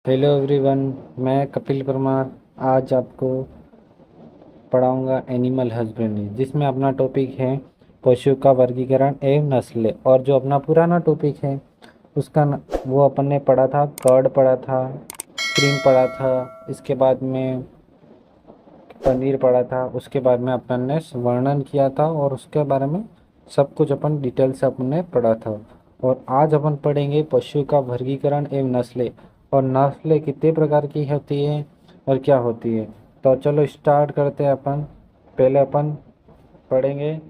Hello everyone. मैं कपिल परमार आज आपको पढ़ाऊंगा एनिमल हस्बेंड्री, जिसमें अपना टॉपिक है पशु का वर्गीकरण एवं नस्लें। और जो अपना पुराना टॉपिक है वो अपन ने पढ़ा था, कर्ड पढ़ा था, क्रीम पढ़ा था, इसके बाद में पनीर पढ़ा था, उसके बाद में अपन ने वर्णन किया था और उसके बारे में सब कुछ अपन डिटेल से अपन ने पढ़ा था। और आज अपन पढ़ेंगे पशु का वर्गीकरण एवं नस्लें, और नस्लें कितने प्रकार की होती है और क्या होती है। तो चलो स्टार्ट करते हैं अपन। पहले अपन पढ़ेंगे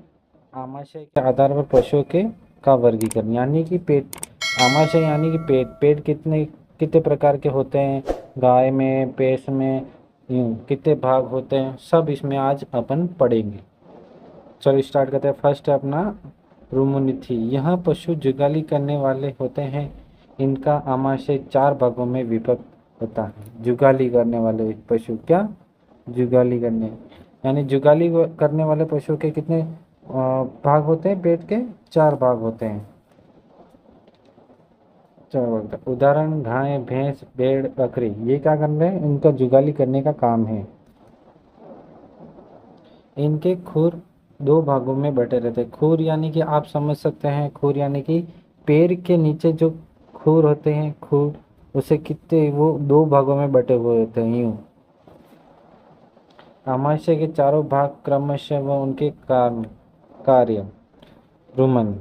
आमाशय के आधार पर पशुओं के का वर्गीकरण, यानी कि पेट। आमाशय यानी कि पेट। पेट कितने कितने प्रकार के होते हैं, गाय में, भैंस में, यूँ कितने भाग होते हैं, सब इसमें आज अपन पढ़ेंगे। चलो स्टार्ट करते हैं। फर्स्ट है अपना रुमनिथि। यह पशु जुगाली करने वाले होते हैं। इनका आमाशय 4 भागों में विभक्त होता है। जुगाली करने वाले पशु, क्या जुगाली करने, यानी जुगाली करने वाले पशु के कितने भाग होते हैं? पेट के 4 भाग होते हैं। चलो उदाहरण, गाय, भैंस, भेड़, बकरी, ये क्या कर रहे हैं? इनका जुगाली करने का काम है। इनके खुर 2 भागों में बटे रहते हैं। खुर यानी कि आप समझ सकते हैं, खुर यानी कि पैर के नीचे जो खुर होते हैं, खुर, उसे कितने वो 2 भागों में बटे हुए होते हैं। यूं आमाशय के चारों भाग क्रमशः व उनके कार्य। रुमन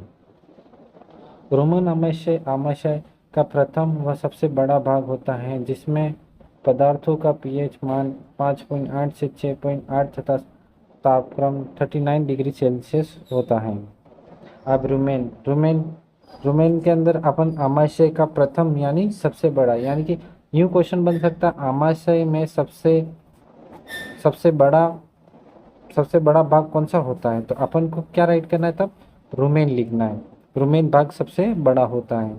रुमन आमाशय आमाशय का प्रथम व सबसे बड़ा भाग होता है, जिसमें पदार्थों का पीएच मान 5.8 से 6.8 तथा तापक्रम 39 डिग्री सेल्सियस होता है। अब रुमेन रुमेन रुमेन के अंदर अपन आमाशय का प्रथम यानी सबसे बड़ा, यानी कि यूं क्वेश्चन बन सकता है, आमाशय में सबसे बड़ा सबसे बड़ा भाग कौन सा होता है? तो अपन को क्या राइट करना है तब? रुमेन लिखना है। रुमेन भाग सबसे बड़ा होता है।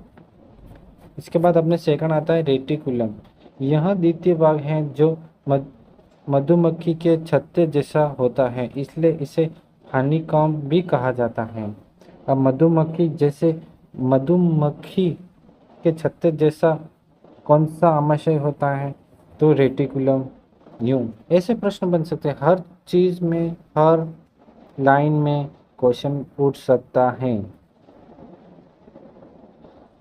इसके बाद अपने सेकंड आता है रेटिकुलम। यह द्वितीय भाग है, जो मधुमक्खी के छत्ते जैसा होता है, इसलिए इसे हनीकॉम्ब भी कहा जाता है। अब मधुमक्खी के छत्ते जैसा कौन सा आमाशय होता है? तो रेटिकुलम। यूं ऐसे प्रश्न बन सकते हैं, हर चीज में, हर लाइन में क्वेश्चन उठ सकता है।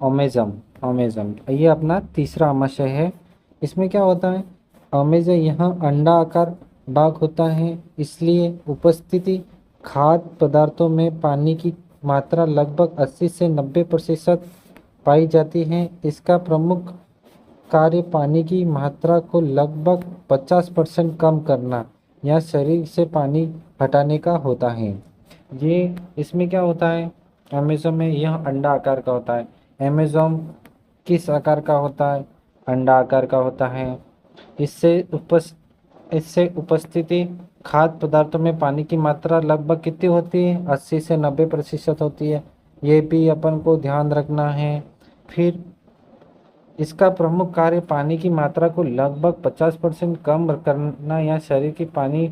ओमेजम ओमेजम ये अपना तीसरा आमाशय है। इसमें क्या होता है? ओमेजम यहाँ अंडा आकार भाग होता है, इसलिए उपस्थिति खाद्य पदार्थों में पानी की मात्रा लगभग 80 से 90% पाई जाती है। इसका प्रमुख कार्य पानी की मात्रा को लगभग 50% कम करना या शरीर से पानी हटाने का होता है। ये इसमें क्या होता है? अमेज़न में यह अंडा आकार का होता है। अमेज़न किस आकार का होता है? अंडा आकार का होता है। इससे उपस्थिति खाद्य पदार्थों में पानी की मात्रा लगभग कितनी होती है? 80 से 90% होती है। ये भी अपन को ध्यान रखना है। फिर इसका प्रमुख कार्य पानी की मात्रा को लगभग 50% कम करना या शरीर की पानी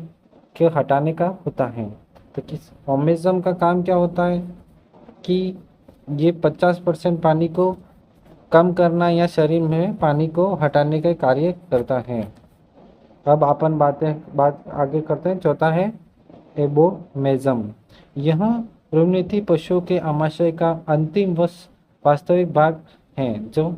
के हटाने का होता है। तो किस ऑर्गेनिज्म का काम क्या होता है कि ये 50% पानी को कम करना या शरीर में पानी को हटाने का कार्य करता है। अब अपन बात आगे करते हैं। चौथा है एबोमेजम। यह रुमनिथि पशुओं के आमाशय का अंतिम व वास्तविक भाग है, जो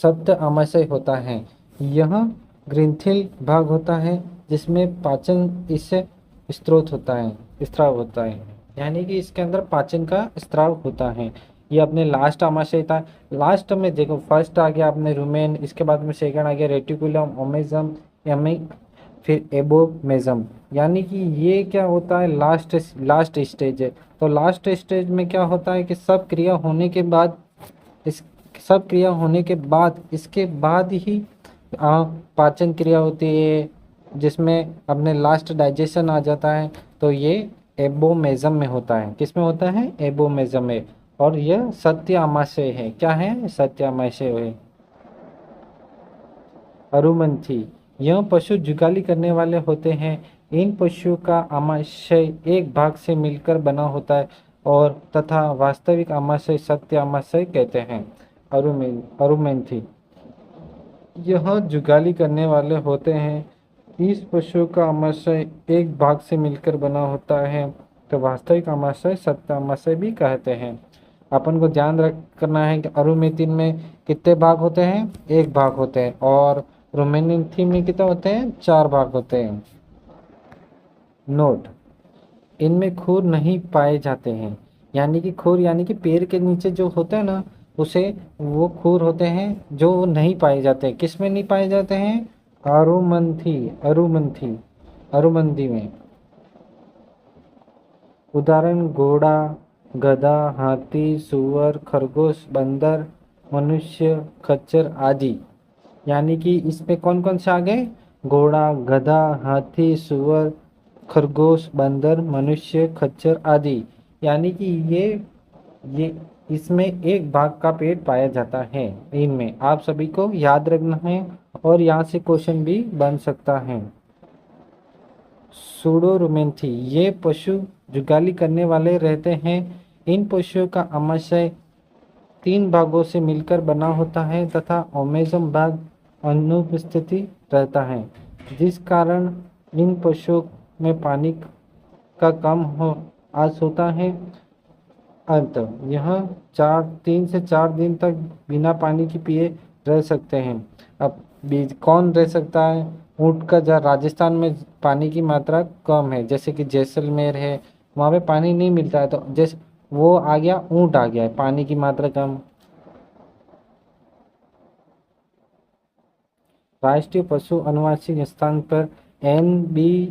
सप्त आमाशय होता है। यह ग्रंथिल भाग होता है, जिसमें पाचन इससे स्त्राव होता है, यानी कि इसके अंदर पाचन का स्त्राव होता है। ये अपने लास्ट आमाशय था। लास्ट में देखो, फर्स्ट आ गया अपने रुमेन, इसके बाद में सेकंड आ गया रेटिकुलम, ओमेजम, एमिक, फिर एबोमेजम, यानी कि ये क्या होता है? लास्ट स्टेज है। तो लास्ट स्टेज में क्या होता है कि सब क्रिया होने के बाद इसके बाद ही पाचन क्रिया होती है, जिसमें अपने लास्ट डाइजेशन आ जाता है। तो ये एबोमेजम में होता है। किस में होता है? एबोमेजम में। और यह सत्य आमाशय है। क्या है? सत्य आमाशय है। अरुमंथी, यह पशु जुगाली करने वाले होते हैं। इन पशुओं का आमाशय एक भाग से मिलकर बना होता है और तथा वास्तविक आमाशय सत्य आमाशय कहते हैं। अरुमेंथी यह जुगाली करने वाले होते हैं। इस पशु का आमाशय एक भाग से मिलकर बना होता है, तो वास्तविक आमाशय सत्य आमाशय भी कहते हैं। अपन को ध्यान रखना है कि अरुमेथिन में कितने भाग होते हैं, एक भाग होते हैं, और रोमेनिथिन में कितने होते हैं, 4 भाग होते हैं। नोट, इनमें खुर नहीं पाए जाते हैं, यानी कि खुर यानी कि पैर के नीचे जो होता है ना, उसे वो खुर होते हैं जो नहीं पाए जाते हैं। किस में नहीं पाए जाते हैं, अरुमंथी, अरुमंथी, अरुमंदी में। उदाहरण घोड़ा, गधा, हाथी, सुअर, खरगोश, बंदर, मनुष्य, खच्चर आदि। यानी कि इसमें कौन कौन से आ गए, घोड़ा, गधा, हाथी, सुअर, खरगोश, बंदर, मनुष्य, खच्चर आदि। यानी कि ये इसमें एक भाग का पेट पाया जाता है। इनमें आप सभी को याद रखना है, और यहाँ से क्वेश्चन भी बन सकता है। सूडोरुमेंथी, ये पशु जुगाली करने वाले रहते हैं। इन पशुओं का आमाशय 3 भागों से मिलकर बना होता है तथा ओमेजम भाग अनुपस्थिति रहता है, जिस कारण इन पशुओं में पानी का कम हो आस होता है। अंत यह 3 से 4 दिन तक बिना पानी की पिए रह सकते हैं। अब बीज कौन रह सकता है, ऊँट का, जहाँ राजस्थान में पानी की मात्रा कम है, जैसे कि जैसलमेर है, वहाँ पे पानी नहीं मिलता है, तो जैसे वो आ गया, ऊँट आ गया है, पानी की मात्रा कम। राष्ट्रीय पशु अनुवांशिक स्थान पर NBAGRI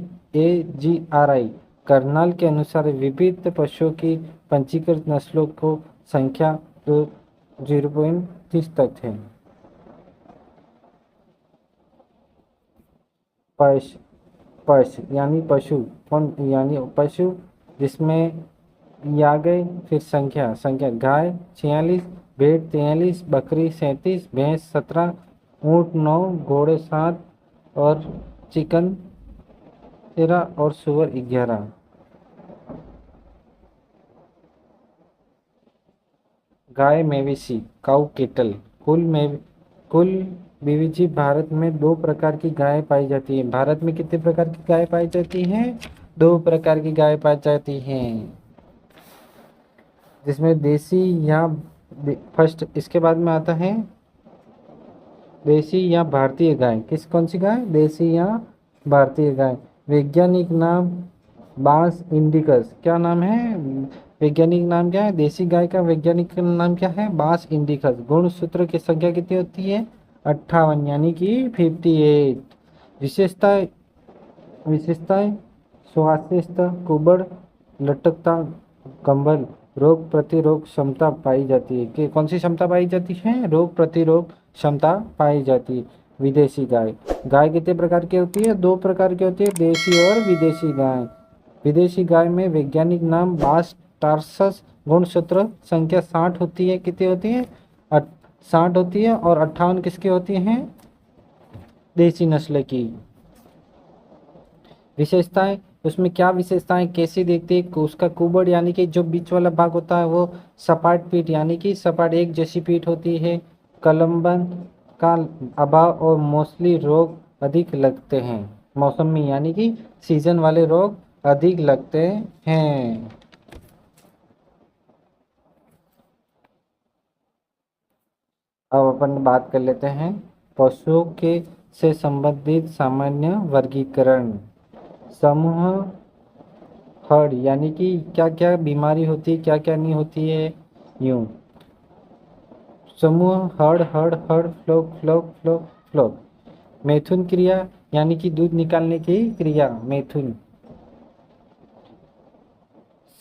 कर्नाल के अनुसार विविध पशुओं की पंजीकृत नस्लों को संख्या 0.30 तक है। पश पश यानी पशु, कौन यानी पशु, जिसमें आ गए, फिर संख्या, गाय 46, भेड़ 43, बकरी 37, भैंस 17, ऊँट 9, घोड़े 7, और चिकन 13, और सुअर 11। गाय मवेशी, काऊ केटल। कुल बीवीजी भारत में 2 प्रकार की गाय पाई जाती है। भारत में कितने प्रकार की गाय पाई जाती हैं, 2 प्रकार की गाय पाई जाती हैं, जिसमें देसी या फर्स्ट, इसके बाद में आता है देसी या भारतीय गाय। कौन सी गाय, देसी या भारतीय गाय। वैज्ञानिक नाम बांस इंडिकस। क्या नाम है, वैज्ञानिक नाम क्या है, देसी गाय का वैज्ञानिक नाम क्या है, बांस इंडिकस। गुणसूत्र की संख्या कितनी होती है, 58, यानी कि 58। विशेषताएं विशेषताएं स्वास्थ्य, कुबड़, लटकता कंबल, रोग प्रतिरोध क्षमता पाई जाती है। कि कौन सी क्षमता पाई जाती है, रोग प्रतिरोध क्षमता पाई जाती है। विदेशी गाय, गाय कितने प्रकार की होती है, 2 प्रकार की होती है, देसी और विदेशी गाय। विदेशी गाय में वैज्ञानिक नाम बास टार्सस। गुणसूत्र संख्या 60 होती है, कितनी होती है, 60 होती है, और 58 किसकी होती हैं, देसी नस्ल की। विशेषताएं, उसमें क्या विशेषताएं कैसी देखती है, उसका कुबड़ यानी कि जो बीच वाला भाग होता है वो सपाट पीठ यानी कि सपाट एक जैसी पीठ होती है। कलम्बन का अभाव और मौसमी रोग अधिक लगते हैं, मौसमी यानी कि सीजन वाले रोग अधिक लगते हैं। अब अपन बात कर लेते हैं पशुओं के से संबंधित सामान्य वर्गीकरण। समूह हर्ड यानी कि क्या क्या बीमारी होती है, क्या क्या नहीं होती है, यूं। समूह herd herd herd flock flock flock flock. मैथुन क्रिया यानी कि दूध निकालने की क्रिया, मैथुन।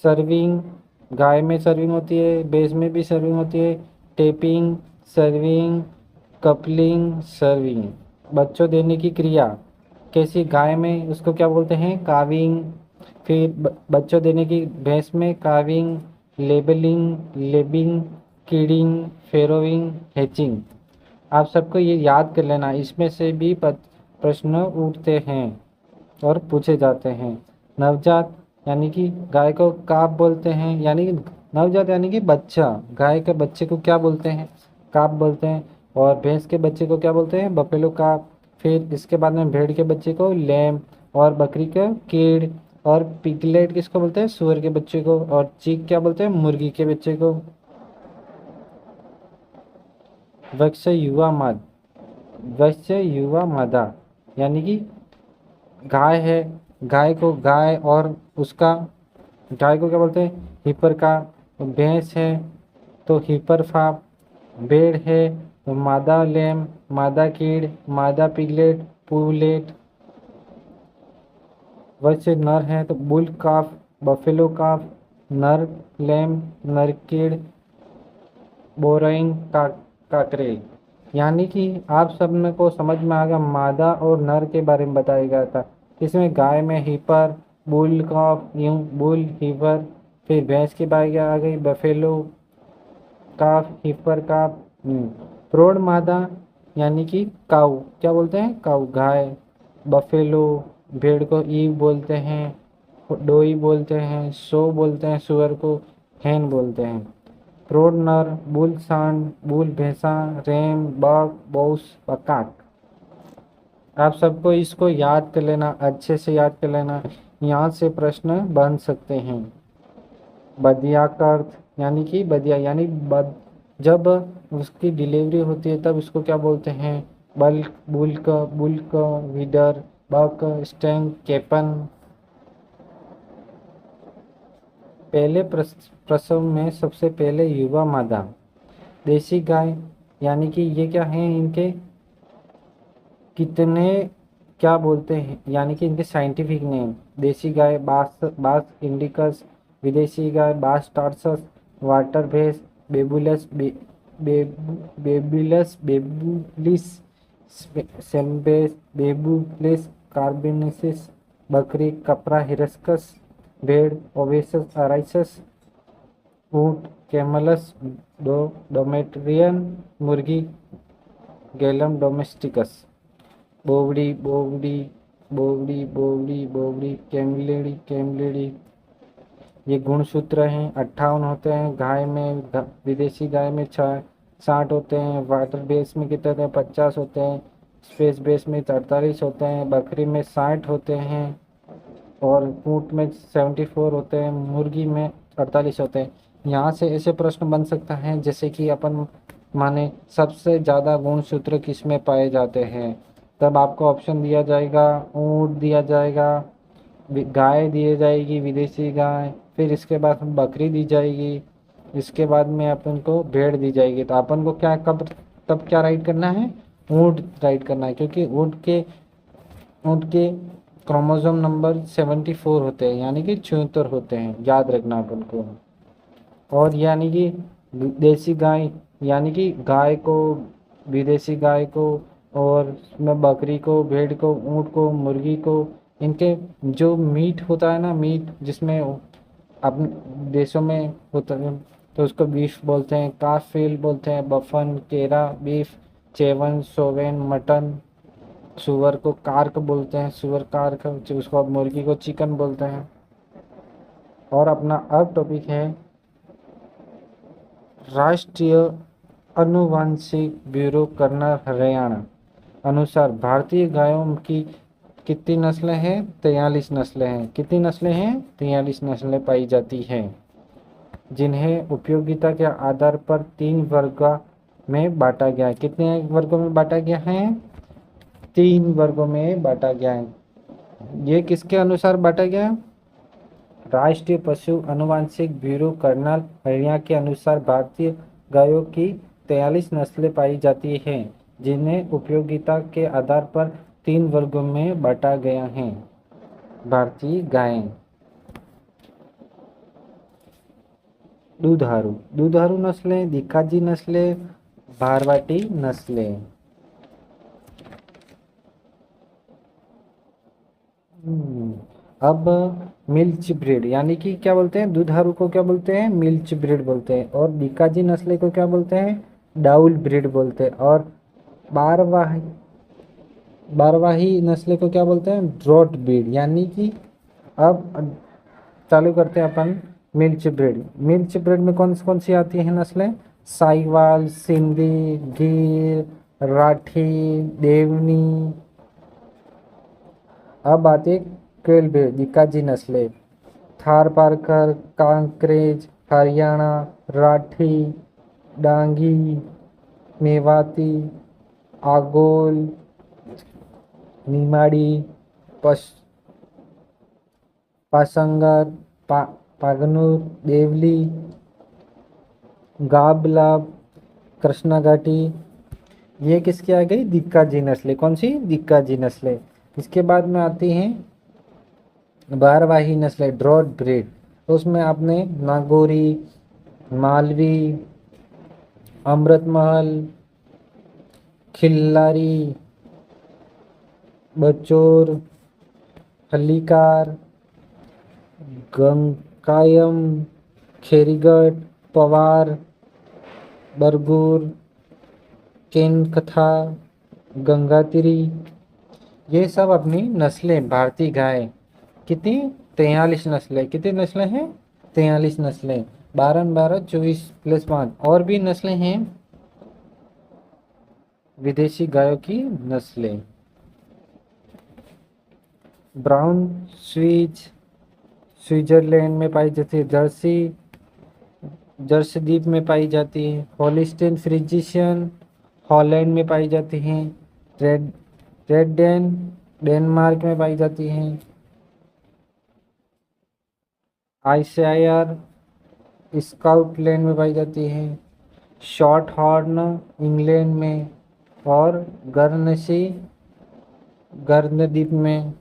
सर्विंग, गाय में सर्विंग होती है, भैंस में भी सर्विंग होती है। Tupping, serving, coupling, serving. बच्चों देने की क्रिया कैसी, गाय में उसको क्या बोलते हैं, काविंग। फिर बच्चों देने की भैंस में काविंग, लेबलिंग, लेबिंग, कीडिंग, फेरोइंग, हैचिंग। आप सबको ये याद कर लेना, इसमें से भी प्रश्न उठते हैं और पूछे जाते हैं। नवजात यानी कि गाय को काफ बोलते हैं, यानी कि नवजात यानी कि बच्चा, गाय के बच्चे को क्या बोलते हैं, काफ बोलते हैं। और भैंस के बच्चे को क्या बोलते हैं? बफेलो काफ। फिर इसके बाद में भेड़ के बच्चे को लैम, और बकरी का कीड़, और पिगलेट किसको बोलते हैं? सुअर के बच्चे को। और चीक क्या बोलते हैं? मुर्गी के बच्चे को। वत्स युवा मद, वत्स युवा मदा, यानी कि गाय है, गाय को गाय और उसका, गाय को क्या बोलते हैं? हिपर का। भैंस है तो हिपर फाप। भेड़ है तो मादा लैम, मादा कीड़, मादा पिगलेट, पुलेट। वैसे नर है तो बुल काफ, बफेलो काफ, नर लैम, नर कीड़, बोरइंग काकरे। यानी कि आप सब में को समझ में आ गया, मादा और नर के बारे में बताया गया था। इसमें गाय में हिपर, बुल कॉफ, यूं बुल हिपर। फिर भैंस की बात आ गई, बफेलो काफ, हिपर काफ। प्रौढ़ मादा यानी कि काऊ, क्या बोलते हैं? काऊ, गाय। बफेलो, भेड़ को ईव बोलते हैं, डोई बोलते हैं, सो बोलते हैं सुअर को, हैन बोलते हैं। प्रौढ़ नर, बुल सांड, बुल भैंसा, रैम, बक, बौस, बकाक। आप सबको इसको याद कर लेना, अच्छे से याद कर लेना, यहाँ से प्रश्न बन सकते हैं। बदिया का अर्थ यानी कि बदिया यानी जब उसकी डिलीवरी होती है तब इसको क्या बोलते हैं? बल्क, बुल्क, विडर, बक, स्टैंग, केपन। पहले प्रसव में सबसे पहले युवा मादा। देसी गाय यानी कि ये क्या है? इनके कितने, क्या बोलते हैं, यानी कि इनके साइंटिफिक नेम। देसी गाय बास, बास इंडिकस। विदेशी गाय बास टार्सस। वाटर भैंस बेबुलस, बेबुलस, बेबुलिस, सेम्बेस, बेबुलिस कार्बेनेसिस। बकरी कपरा हिरस्कस। भेड़ ओवेसस अराइसस। ऊँट कैमलस डोमेट्रियन। मुर्गी गैलम डोमेस्टिकस। बोवड़ी बोवड़ी बोवड़ी बोवड़ी बोवड़ी, कैमलिडी कैमलिडी। ये गुणसूत्र हैं, 58 होते हैं। गाय में, विदेशी गाय में 60 होते हैं। वाटर बेस में कितने होते हैं? 50 होते हैं। स्पेस बेस में 48 होते हैं। बकरी में 60 होते हैं। और ऊँट में 74 होते हैं। मुर्गी में 48 होते हैं। यहाँ से ऐसे प्रश्न बन सकता है जैसे कि अपन माने सबसे ज़्यादा गुणसूत्र किस में पाए जाते हैं, तब आपको ऑप्शन दिया जाएगा, ऊँट दिया जाएगा, गाय दी जाएगी विदेशी गाय, फिर इसके बाद बकरी दी जाएगी, इसके बाद में अपन को भेड़ दी जाएगी। तो अपन को क्या कब तब क्या राइट करना है? ऊँट राइट करना है, क्योंकि ऊँट के क्रोमोसोम नंबर 74 होते हैं, यानी कि 74 होते हैं, याद रखना अपन को। और यानी कि देसी गाय यानी कि गाय को, विदेशी गाय को, और उसमें बकरी को, भेड़ को, ऊँट को, मुर्गी को, इनके जो मीट होता है ना, मीट जिसमें अपने देशों में होता है तो उसको बीफ बोलते हैं, काफिल बोलते हैं, बफन, केरा, बीफ, चेवन, सोवेन, मटन। सुअर को कार्क बोलते हैं, सुअर कार्क। उसको मुर्गी को चिकन बोलते हैं। और अपना अब टॉपिक है राष्ट्रीय आनुवंशिक ब्यूरो कर्नल हरियाणा अनुसार भारतीय गायों की कितनी नस्लें हैं? 43 नस्लें हैं। कितनी नस्लें हैं? 43 नस्लें पाई जाती हैं, जिन्हें उपयोगिता के आधार पर 3 वर्गों में बांटा गया है। कितने वर्गों में बांटा गया है? 3 वर्गों में बांटा गया है। ये किसके अनुसार बांटा गया? राष्ट्रीय पशु आनुवंशिक ब्यूरो कर्नल हरियाणा के अनुसार भारतीय गायों की 43 नस्लें पाई जाती हैं, जिन्हें उपयोगिता के आधार पर 3 वर्गों में बांटा गया है। भारतीय गायें। दुधारू नस्लें, दिक्काजी नस्लें, भारवाटी नस्लें। अब मिल्च ब्रीड यानी कि क्या बोलते हैं? दुधारू को क्या बोलते हैं? मिल्च ब्रीड बोलते हैं। और बीकाजी नस्ल को क्या बोलते हैं? डाउल ब्रीड बोलते हैं। और बारवाही नस्ल को क्या बोलते हैं? Draught breed. यानी कि अब चालू करते हैं अपन मिल्च ब्रीड। मिल्च ब्रीड में कौन सी आती हैं नस्लें? साहिवाल, सिंधी, गीर, राठी, देवनी। अब आती है क्वेल भेड़ दिक्काजी नस्लें। थार पारकर, कांकरेज, हरियाणा, राठी, डांगी, मेवाती, आगोल, निमाड़ी, पश पासंगर, पागनूर, देवली, गाबलाब, कृष्णा घाटी। ये किसकी आ गई? दिक्काजी नस्लें। कौन सी? दिक्काजी नस्लें। इसके बाद में आती हैं बारवाही नस्लें, ड्रॉट ब्रीड। तो उसमें आपने नागौरी, मालवी, अमृतमहल, खिल्लारी, बचौर, हल्लीकार, गंगायम, खेरीगढ़, पवार, बरगुर, केनकथा, गंगातिरी। ये सब अपनी नस्लें, भारतीय गाय। कितनी? 43 नस्लें। कितनी नस्लें हैं? 43 नस्लें। 12 12 24 प्लस 5 और भी नस्लें हैं विदेशी गायों की नस्लें। ब्राउन स्विज स्विट्जरलैंड में पाई जाती है। जर्सीद्वीप में पाई जाती है। होलिस्टीन फ्रिजिशियन हॉलैंड में पाई जाती हैं। रेड डेन डेनमार्क में पाई जाती हैं। आइशायर स्कॉटलैंड में पाई जाती हैं। शॉर्ट हॉर्न इंग्लैंड में और गर्नसी गर्नद्वीप में।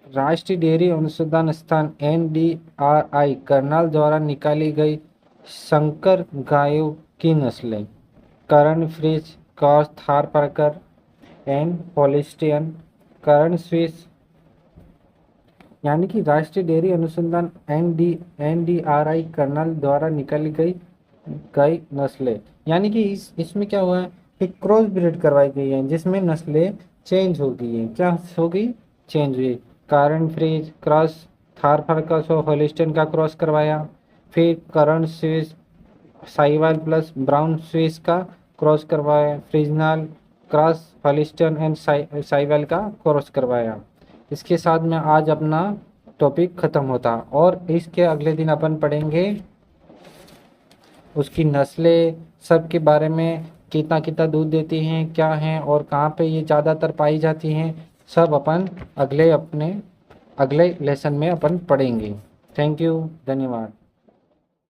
राष्ट्रीय डेयरी अनुसंधान संस्थान NDRI करनाल द्वारा निकाली गई संकर गायों की नस्लें। Karan Fries, cross Tharparkar and Holstein, Karan Swiss. यानी कि राष्ट्रीय डेयरी अनुसंधान NDRI करनाल द्वारा निकाली गई नस्लें। यानी कि इसमें क्या हुआ है कि क्रॉस ब्रीड करवाई गई है जिसमें नस्लें चेंज हो गई हैं। क्या हो गई? चेंज हुई। कारण फ्रीज क्रॉस थारपारकर और होलिस्टियन का क्रॉस करवाया। फिर Karan Swiss Sahiwal plus brown Swiss का क्रॉस करवाया। Frieswal cross Holstein and Sahiwal का क्रॉस करवाया। इसके साथ में आज अपना टॉपिक ख़त्म होता और इसके अगले दिन अपन पढ़ेंगे उसकी नस्लें सब के बारे में, कितना कितना दूध देती हैं, क्या हैं और कहाँ पे ये ज़्यादातर पाई जाती हैं। सब अपन अगले लेसन में अपन पढ़ेंगे। थैंक यू, धन्यवाद।